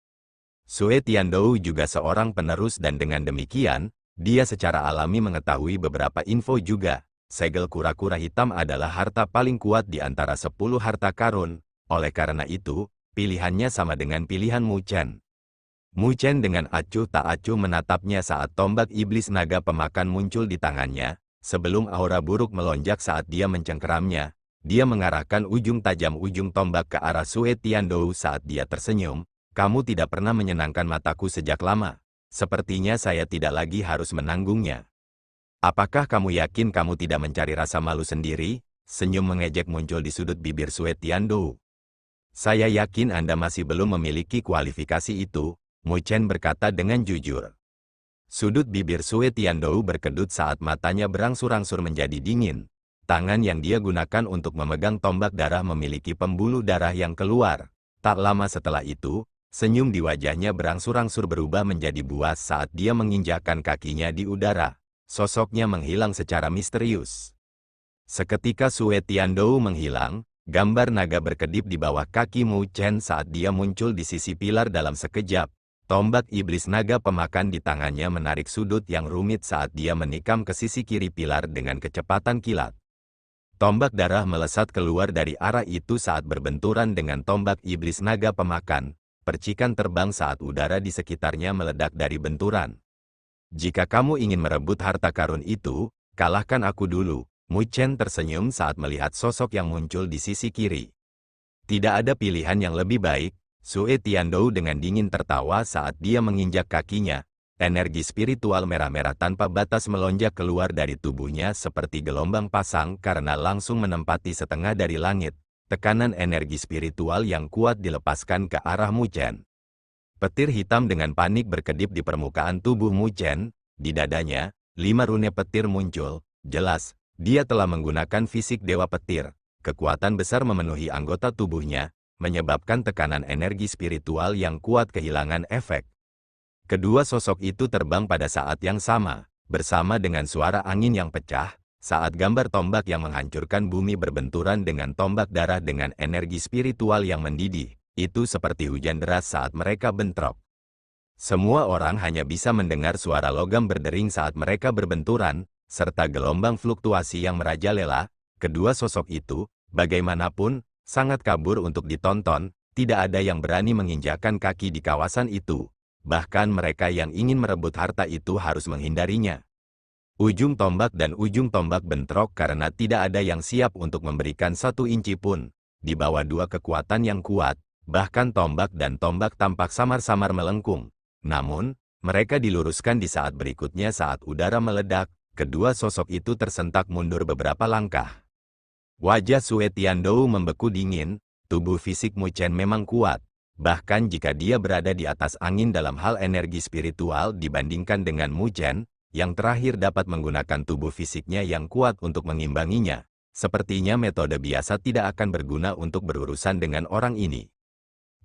Sue Tiandou juga seorang penerus dan dengan demikian, dia secara alami mengetahui beberapa info juga. Segel kura-kura hitam adalah harta paling kuat di antara 10 harta karun. Oleh karena itu, pilihannya sama dengan pilihan Mu Chen. Mu Chen dengan acuh tak acuh menatapnya saat tombak iblis naga pemakan muncul di tangannya. Sebelum aura buruk melonjak saat dia mencengkeramnya, dia mengarahkan ujung tajam ujung tombak ke arah Sue Tiandou saat dia tersenyum. Kamu tidak pernah menyenangkan mataku sejak lama. Sepertinya saya tidak lagi harus menanggungnya. Apakah kamu yakin kamu tidak mencari rasa malu sendiri? Senyum mengejek muncul di sudut bibir Sue Tiandou. Saya yakin Anda masih belum memiliki kualifikasi itu, Mu Chen berkata dengan jujur. Sudut bibir Sue Tiandou berkedut saat matanya berangsur-angsur menjadi dingin. Tangan yang dia gunakan untuk memegang tombak darah memiliki pembuluh darah yang keluar. Tak lama setelah itu, senyum di wajahnya berangsur-angsur berubah menjadi buas saat dia menginjakkan kakinya di udara. Sosoknya menghilang secara misterius. Seketika Sue Tiandou menghilang, gambar naga berkedip di bawah kaki Mu Chen saat dia muncul di sisi pilar dalam sekejap. Tombak iblis naga pemakan di tangannya menarik sudut yang rumit saat dia menikam ke sisi kiri pilar dengan kecepatan kilat. Tombak darah melesat keluar dari arah itu saat berbenturan dengan tombak iblis naga pemakan. Percikan terbang saat udara di sekitarnya meledak dari benturan. Jika kamu ingin merebut harta karun itu, kalahkan aku dulu, Mu Chen tersenyum saat melihat sosok yang muncul di sisi kiri. Tidak ada pilihan yang lebih baik, Sue Tiandou dengan dingin tertawa saat dia menginjak kakinya. Energi spiritual merah-merah tanpa batas melonjak keluar dari tubuhnya seperti gelombang pasang karena langsung menempati setengah dari langit. Tekanan energi spiritual yang kuat dilepaskan ke arah Mu Chen. Petir hitam dengan panik berkedip di permukaan tubuh Mu Chen. Di dadanya, 5 rune petir muncul. Jelas, dia telah menggunakan fisik Dewa Petir. Kekuatan besar memenuhi anggota tubuhnya, menyebabkan tekanan energi spiritual yang kuat kehilangan efek. Kedua sosok itu terbang pada saat yang sama, bersama dengan suara angin yang pecah, saat gambar tombak yang menghancurkan bumi berbenturan dengan tombak darah dengan energi spiritual yang mendidih. Itu seperti hujan deras saat mereka bentrok. Semua orang hanya bisa mendengar suara logam berdering saat mereka berbenturan, serta gelombang fluktuasi yang merajalela. Kedua sosok itu, bagaimanapun, sangat kabur untuk ditonton. Tidak ada yang berani menginjakkan kaki di kawasan itu. Bahkan mereka yang ingin merebut harta itu harus menghindarinya. Ujung tombak dan ujung tombak bentrok karena tidak ada yang siap untuk memberikan 1 inci pun. Di bawah 2 kekuatan yang kuat, bahkan tombak dan tombak tampak samar-samar melengkung. Namun, mereka diluruskan di saat berikutnya saat udara meledak. Kedua sosok itu tersentak mundur beberapa langkah. Wajah Sue Tiandou membeku dingin. Tubuh fisik Mu Chen memang kuat. Bahkan jika dia berada di atas angin dalam hal energi spiritual dibandingkan dengan Mu Chen, yang terakhir dapat menggunakan tubuh fisiknya yang kuat untuk mengimbanginya. Sepertinya metode biasa tidak akan berguna untuk berurusan dengan orang ini.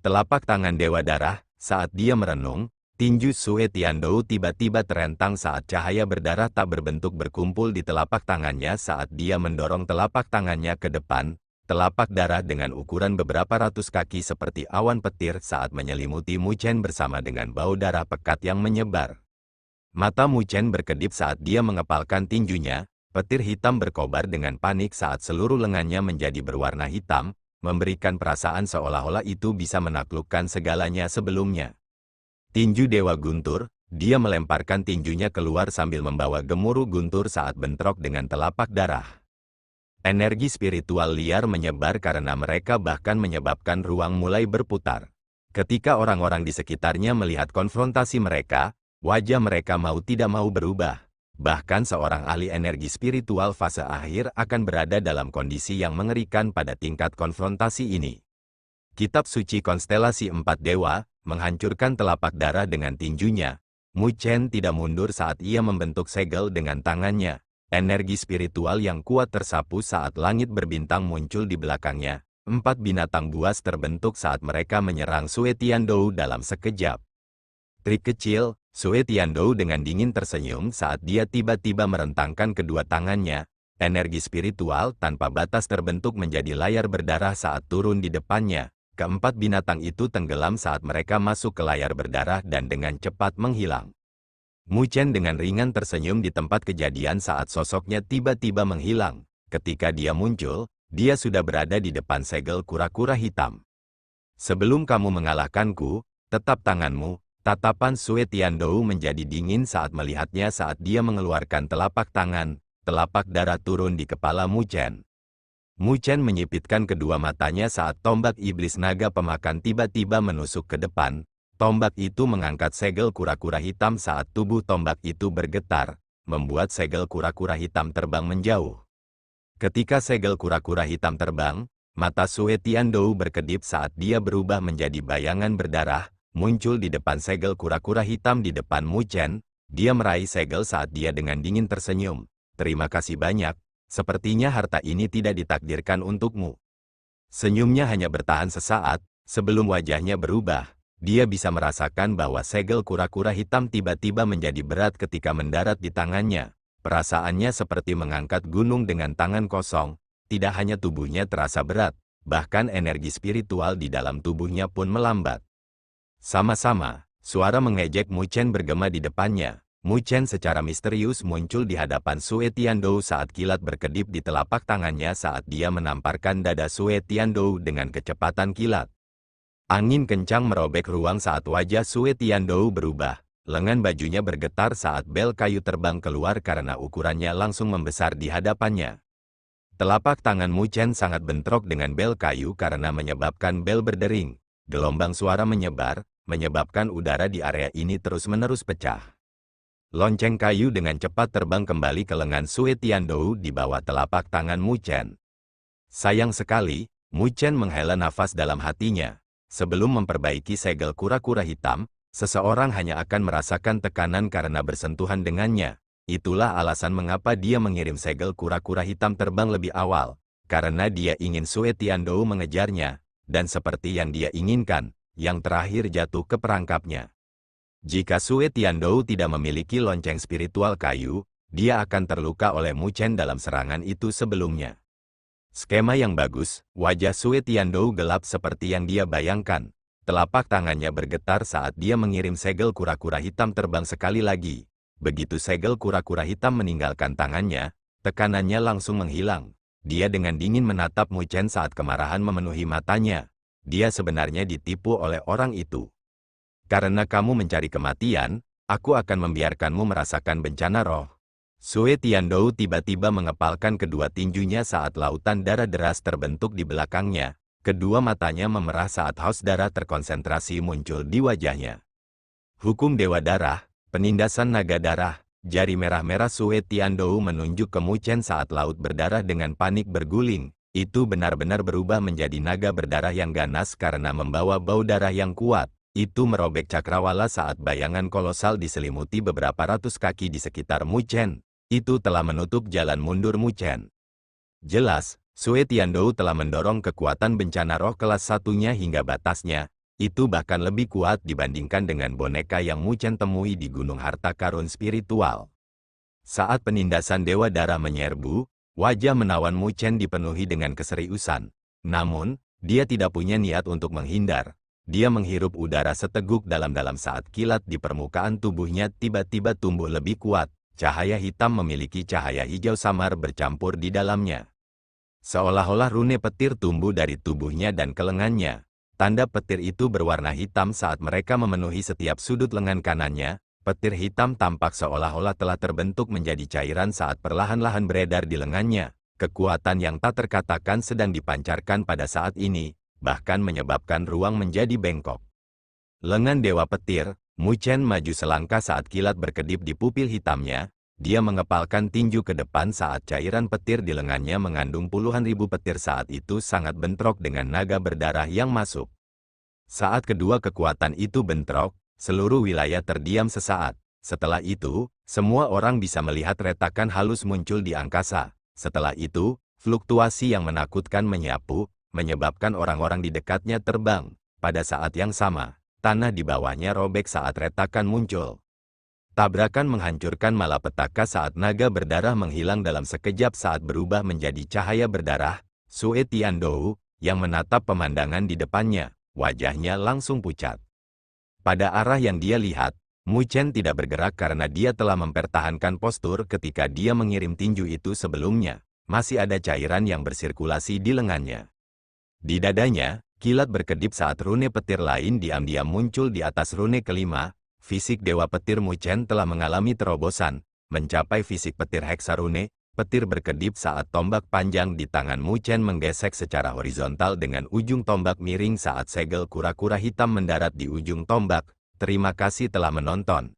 Telapak tangan Dewa Darah, saat dia merenung, tinju Sue Tiandou tiba-tiba terentang saat cahaya berdarah tak berbentuk berkumpul di telapak tangannya saat dia mendorong telapak tangannya ke depan. Telapak darah dengan ukuran beberapa ratus kaki seperti awan petir saat menyelimuti Mu Chen bersama dengan bau darah pekat yang menyebar. Mata Mu Chen berkedip saat dia mengepalkan tinjunya. Petir hitam berkobar dengan panik saat seluruh lengannya menjadi berwarna hitam, memberikan perasaan seolah-olah itu bisa menaklukkan segalanya sebelumnya. Tinju Dewa Guntur, dia melemparkan tinjunya keluar sambil membawa gemuruh guntur saat bentrok dengan telapak darah. Energi spiritual liar menyebar karena mereka bahkan menyebabkan ruang mulai berputar. Ketika orang-orang di sekitarnya melihat konfrontasi mereka, wajah mereka mau tidak mau berubah. Bahkan seorang ahli energi spiritual fase akhir akan berada dalam kondisi yang mengerikan pada tingkat konfrontasi ini. Kitab suci konstelasi 4 dewa, menghancurkan telapak darah dengan tinjunya. Mu Chen tidak mundur saat ia membentuk segel dengan tangannya. Energi spiritual yang kuat tersapu saat langit berbintang muncul di belakangnya. 4 binatang buas terbentuk saat mereka menyerang Sue Tiandou dalam sekejap. Trik kecil, Sue Tiandou dengan dingin tersenyum saat dia tiba-tiba merentangkan kedua tangannya. Energi spiritual tanpa batas terbentuk menjadi layar berdarah saat turun di depannya. Keempat binatang itu tenggelam saat mereka masuk ke layar berdarah dan dengan cepat menghilang. Mu Chen dengan ringan tersenyum di tempat kejadian saat sosoknya tiba-tiba menghilang. Ketika dia muncul, dia sudah berada di depan segel kura-kura hitam. Sebelum kamu mengalahkanku, tetap tanganmu. Tatapan Sue Tiandou menjadi dingin saat melihatnya saat dia mengeluarkan telapak tangan. Telapak darah turun di kepala Mu Chen. Mu Chen menyipitkan kedua matanya saat tombak iblis naga pemakan tiba-tiba menusuk ke depan. Tombak itu mengangkat segel kura-kura hitam saat tubuh tombak itu bergetar, membuat segel kura-kura hitam terbang menjauh. Ketika segel kura-kura hitam terbang, mata Sue Tiandou berkedip saat dia berubah menjadi bayangan berdarah, muncul di depan segel kura-kura hitam di depan Mu Chen. Dia meraih segel saat dia dengan dingin tersenyum. Terima kasih banyak. Sepertinya harta ini tidak ditakdirkan untukmu. Senyumnya hanya bertahan sesaat, sebelum wajahnya berubah. Dia bisa merasakan bahwa segel kura-kura hitam tiba-tiba menjadi berat ketika mendarat di tangannya. Perasaannya seperti mengangkat gunung dengan tangan kosong. Tidak hanya tubuhnya terasa berat, bahkan energi spiritual di dalam tubuhnya pun melambat. Sama-sama, suara mengejek Mu Chen bergema di depannya. Mu Chen secara misterius muncul di hadapan Sue Tiandou saat kilat berkedip di telapak tangannya saat dia menamparkan dada Sue Tiandou dengan kecepatan kilat. Angin kencang merobek ruang saat wajah Sue Tiandou berubah. Lengan bajunya bergetar saat bel kayu terbang keluar karena ukurannya langsung membesar di hadapannya. Telapak tangan Mu Chen sangat bentrok dengan bel kayu karena menyebabkan bel berdering. Gelombang suara menyebar, menyebabkan udara di area ini terus-menerus pecah. Lonceng kayu dengan cepat terbang kembali ke lengan Sue Tiandou di bawah telapak tangan Mu Chen. Sayang sekali, Mu Chen menghela nafas dalam hatinya. Sebelum memperbaiki segel kura-kura hitam, seseorang hanya akan merasakan tekanan karena bersentuhan dengannya. Itulah alasan mengapa dia mengirim segel kura-kura hitam terbang lebih awal, karena dia ingin Sue Tiandou mengejarnya, dan seperti yang dia inginkan, yang terakhir jatuh ke perangkapnya. Jika Sue Tiandou tidak memiliki lonceng spiritual kayu, dia akan terluka oleh Mu Chen dalam serangan itu sebelumnya. Skema yang bagus, wajah Sue Tiandou gelap seperti yang dia bayangkan. Telapak tangannya bergetar saat dia mengirim segel kura-kura hitam terbang sekali lagi. Begitu segel kura-kura hitam meninggalkan tangannya, tekanannya langsung menghilang. Dia dengan dingin menatap Mu Chen saat kemarahan memenuhi matanya. Dia sebenarnya ditipu oleh orang itu. Karena kamu mencari kematian, aku akan membiarkanmu merasakan bencana roh. Sue Tiandou tiba-tiba mengepalkan kedua tinjunya saat lautan darah deras terbentuk di belakangnya. Kedua matanya memerah saat haus darah terkonsentrasi muncul di wajahnya. Hukum Dewa Darah, penindasan naga darah, jari merah-merah Sue Tiandou menunjuk ke Mu Chen saat laut berdarah dengan panik berguling. Itu benar-benar berubah menjadi naga berdarah yang ganas karena membawa bau darah yang kuat. Itu merobek cakrawala saat bayangan kolosal diselimuti beberapa ratus kaki di sekitar Mu Chen. Itu telah menutup jalan mundur Mu Chen. Jelas, Sue Tiandou telah mendorong kekuatan bencana roh kelas satunya hingga batasnya. Itu bahkan lebih kuat dibandingkan dengan boneka yang Mu Chen temui di Gunung Harta Karun Spiritual. Saat penindasan Dewa Darah menyerbu, wajah menawan Mu Chen dipenuhi dengan keseriusan. Namun, dia tidak punya niat untuk menghindar. Dia menghirup udara seteguk dalam-dalam saat kilat di permukaan tubuhnya tiba-tiba tumbuh lebih kuat. Cahaya hitam memiliki cahaya hijau samar bercampur di dalamnya. Seolah-olah rune petir tumbuh dari tubuhnya dan ke lengannya. Tanda petir itu berwarna hitam saat mereka memenuhi setiap sudut lengan kanannya. Petir hitam tampak seolah-olah telah terbentuk menjadi cairan saat perlahan-lahan beredar di lengannya. Kekuatan yang tak terkatakan sedang dipancarkan pada saat ini, bahkan menyebabkan ruang menjadi bengkok. Lengan Dewa Petir, Mu Chen maju selangkah saat kilat berkedip di pupil hitamnya. Dia mengepalkan tinju ke depan saat cairan petir di lengannya mengandung puluhan ribu petir saat itu sangat bentrok dengan naga berdarah yang masuk. Saat kedua kekuatan itu bentrok, seluruh wilayah terdiam sesaat. Setelah itu, semua orang bisa melihat retakan halus muncul di angkasa. Setelah itu, fluktuasi yang menakutkan menyapu, menyebabkan orang-orang di dekatnya terbang. Pada saat yang sama, tanah di bawahnya robek saat retakan muncul. Tabrakan menghancurkan malapetaka saat naga berdarah menghilang dalam sekejap saat berubah menjadi cahaya berdarah. Sue Tiandou, yang menatap pemandangan di depannya, wajahnya langsung pucat. Pada arah yang dia lihat, Mu Chen tidak bergerak karena dia telah mempertahankan postur ketika dia mengirim tinju itu sebelumnya. Masih ada cairan yang bersirkulasi di lengannya. Di dadanya, kilat berkedip saat rune petir lain diam-diam muncul di atas rune kelima. Fisik Dewa Petir Mu Chen telah mengalami terobosan, mencapai fisik petir heksarune. Petir berkedip saat tombak panjang di tangan Mu Chen menggesek secara horizontal dengan ujung tombak miring saat segel kura-kura hitam mendarat di ujung tombak. Terima kasih telah menonton.